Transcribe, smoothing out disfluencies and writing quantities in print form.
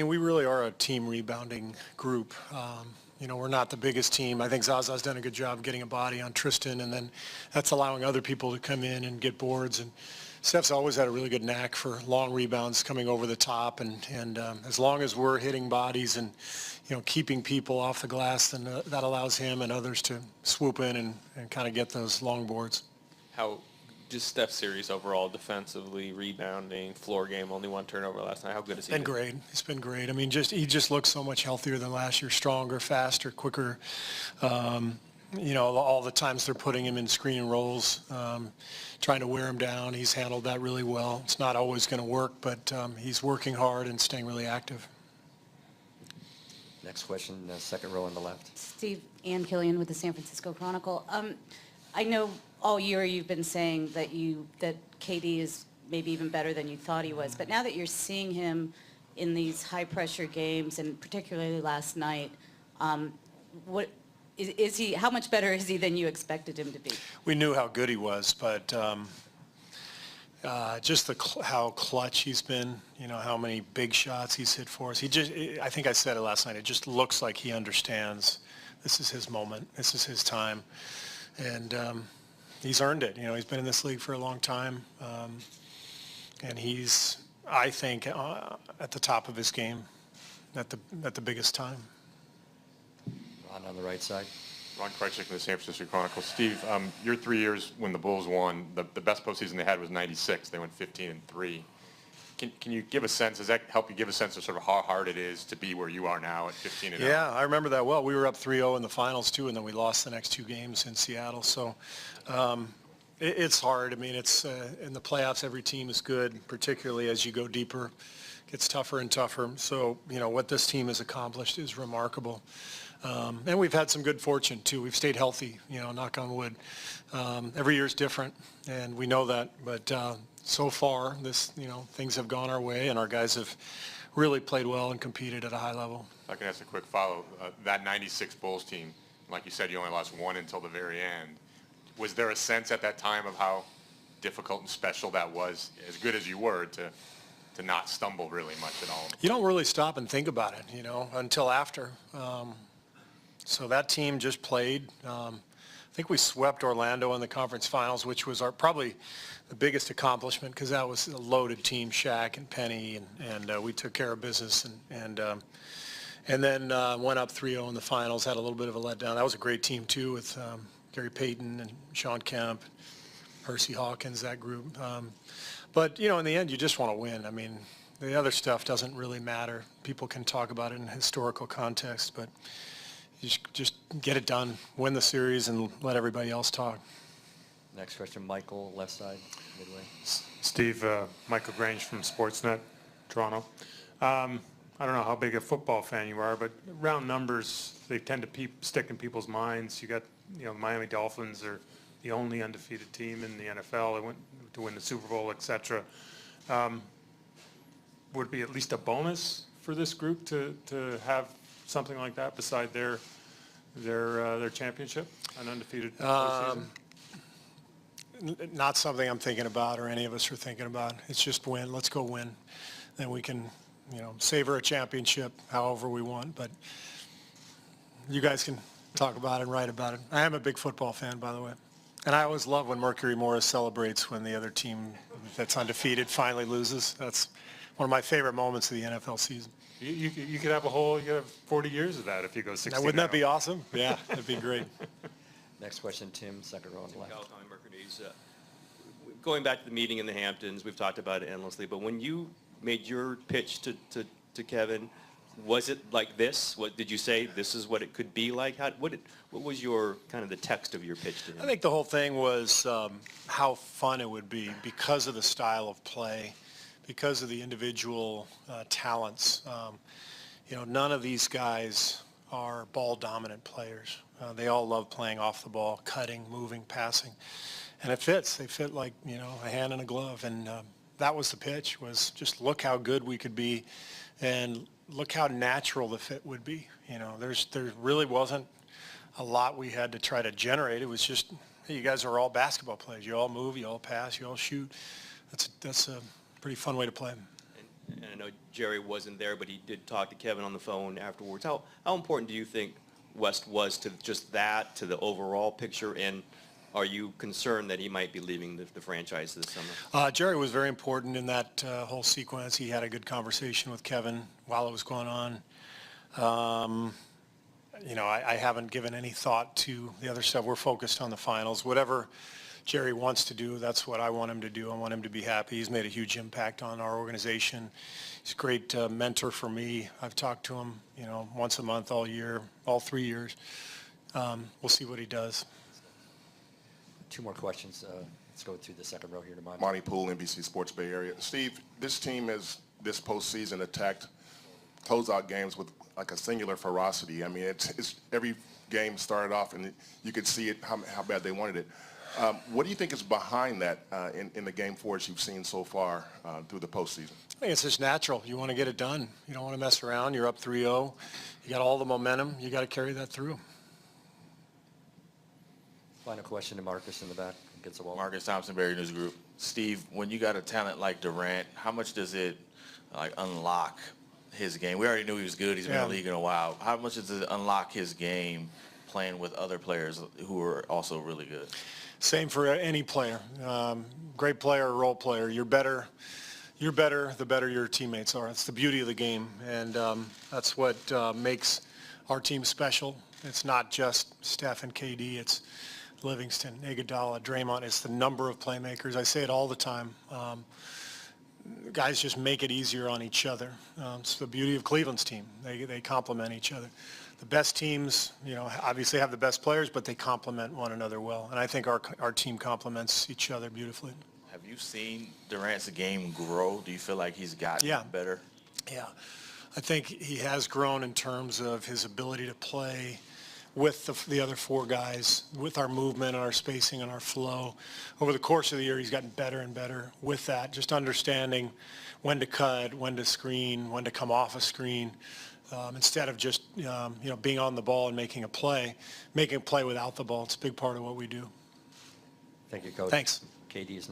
We really are a team rebounding group. We're not the biggest team. I think Zaza's done a good job getting a body on Tristan, and then that's allowing other people to come in and get boards. And Steph's always had a really good knack for long rebounds coming over the top, and as long as we're hitting bodies and keeping people off the glass, then that allows him and others to swoop in and kind of get those long boards. How just Steph's series overall, defensively, rebounding, floor game, only one turnover last night. How good is he? Been great. He's been great. I mean, he just looks so much healthier than last year, stronger, faster, quicker. All the times they're putting him in screen and rolls, trying to wear him down, he's handled that really well. It's not always going to work, but he's working hard and staying really active. Next question, second row on the left. Steve, Ann Killian with the San Francisco Chronicle. I know all year you've been saying that KD is maybe even better than you thought he was, but now that you're seeing him in these high-pressure games, and particularly last night, what is he? How much better is he than you expected him to be? We knew how good he was, but just how clutch he's been. How many big shots he's hit for us. I think I said it last night. It just looks like he understands this is his moment. This is his time, and he's earned it. He's been in this league for a long time, and he's, I think, at the top of his game, at the biggest time. Ron on the right side. Ron Krejcik from the San Francisco Chronicle. Steve, your 3 years when the Bulls won, the best postseason they had was '96. They went 15-3. Can you give a sense? Does that help you give a sense of sort of how hard it is to be where you are now at 15-0? Yeah, I remember that well. We were up 3-0 in the finals too, and then we lost the next two games in Seattle. So it's hard. I mean, it's in the playoffs. Every team is good, particularly as you go deeper. It gets tougher and tougher. So what this team has accomplished is remarkable. And we've had some good fortune too. We've stayed healthy. Knock on wood. Every year is different, and we know that. But so far, things have gone our way, and our guys have really played well and competed at a high level. If I can ask a quick follow. That '96 Bulls team, like you said, you only lost one until the very end. Was there a sense at that time of how difficult and special that was, as good as you were, to not stumble really much at all? You don't really stop and think about it, until after. So that team just played. I think we swept Orlando in the conference finals, which was probably the biggest accomplishment because that was a loaded team, Shaq and Penny, and we took care of business and then went up 3-0 in the finals, had a little bit of a letdown. That was a great team too with Gary Payton and Sean Kemp, Percy Hawkins, that group. But, in the end, you just want to win. I mean, the other stuff doesn't really matter. People can talk about it in historical context, but you just get it done, win the series, and let everybody else talk. Next question, Michael, left side, midway. Steve, Michael Grange from Sportsnet, Toronto. I don't know how big a football fan you are, but round numbers, they tend to stick in people's minds. You got, Miami Dolphins are the only undefeated team in the NFL. They went to win the Super Bowl, etc. Would it be at least a bonus for this group to have something like that beside their championship, an undefeated postseason? Not something I'm thinking about or any of us are thinking about. It's just win. Let's go win. Then we can, savor a championship however we want. But you guys can talk about it and write about it. I am a big football fan, by the way. And I always love when Mercury Morris celebrates when the other team that's undefeated finally loses. That's one of my favorite moments of the NFL season. You could have you could have 40 years of that if you go 16. Wouldn't that be awesome? Yeah, that'd be great. Next question, Tim, second row on the left. Going back to the meeting in the Hamptons, we've talked about it endlessly, but when you made your pitch to Kevin, was it like this? What did you say? This is what it could be like? What was your kind of the text of your pitch to him? I think the whole thing was how fun it would be because of the style of play, because of the individual talents. None of these guys are ball-dominant players. They all love playing off the ball, cutting, moving, passing. And it fits. They fit like, a hand in a glove. And that was the pitch, was just look how good we could be and look how natural the fit would be. There really wasn't a lot we had to try to generate. It was just, hey, you guys are all basketball players. You all move, you all pass, you all shoot. That's a pretty fun way to play. and I know Jerry wasn't there, but he did talk to Kevin on the phone afterwards. How important do you think West was to just that, to the overall picture, and are you concerned that he might be leaving the franchise this summer? Jerry was very important in that whole sequence. He had a good conversation with Kevin while it was going on. I haven't given any thought to the other stuff. We're focused on the finals. Whatever Jerry wants to do, that's what I want him to do. I want him to be happy. He's made a huge impact on our organization. He's a great mentor for me. I've talked to him, once a month all year, all 3 years. We'll see what he does. 2 more questions. Let's go through the second row here to Monty. Monty Poole, NBC Sports Bay Area. Steve, this team has this postseason attacked closeout games with like a singular ferocity. I mean, it's every game started off and you could see it how bad they wanted it. What do you think is behind that in the game 4s you've seen so far through the postseason? I think it's just natural. You want to get it done. You don't want to mess around. You're up 3-0. You got all the momentum. You got to carry that through. Final question to Marcus in the back against the wall. Marcus Thompson, Barry News Group. Steve, when you got a talent like Durant, how much does it unlock his game? We already knew he was good. He's been in the league in a while. How much does it unlock his game playing with other players who are also really good? Same for any player. Great player, role player. You're better, the better your teammates are. It's the beauty of the game, and that's what makes our team special. It's not just Steph and KD. It's Livingston, Iguodala, Draymond. It's the number of playmakers. I say it all the time. Guys just make it easier on each other. It's the beauty of Cleveland's team. They complement each other. The best teams, obviously have the best players, but they complement one another well. And I think our team complements each other beautifully. Have you seen Durant's game grow? Do you feel like he's gotten better? Yeah. I think he has grown in terms of his ability to play with the other 4 guys, with our movement and our spacing and our flow. Over the course of the year, he's gotten better and better with that, just understanding when to cut, when to screen, when to come off a screen, instead of just, being on the ball and making a play without the ball. It's a big part of what we do. Thank you, Coach. Thanks. KD is next.